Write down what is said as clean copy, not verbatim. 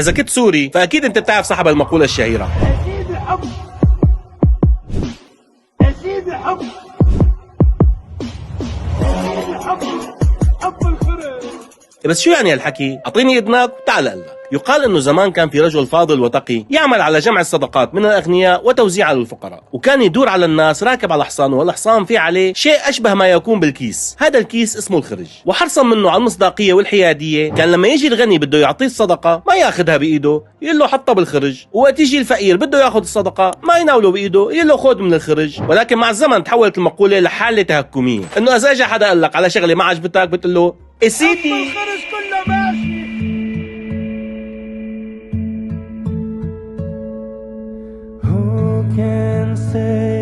إذا كنت سوري فأكيد أنت بتعرف صاحب المقولة الشهيرة أكيد الحب، أكيد الحب، أكيد الحب، حب الخرج. بس شو يعني هالحكي؟ أعطيني إذنك وتعال أقول لك. يقال إنه زمان كان في رجل فاضل وتقي يعمل على جمع الصدقات من الأغنياء وتوزيعها للفقراء، وكان يدور على الناس راكب على حصانه، والحصان فيه عليه شيء أشبه ما يكون بالكيس. هذا الكيس اسمه الخرج، وحرصا منه على المصداقية والحيادية كان لما يجي الغني بده يعطيه الصدقة ما ياخذها بإيده، يقول له حطها بالخرج، ووقت يجي الفقير بده ياخذ الصدقة ما يناوله بإيده، يقول له خذ من الخرج. ولكن مع الزمن تحولت المقولة لحالة تهكمية، إنه إذا اجى حدا قال لك على شغلة ما عجبتك بتقول له يا سيدي الخرج كله ماشي. Who can say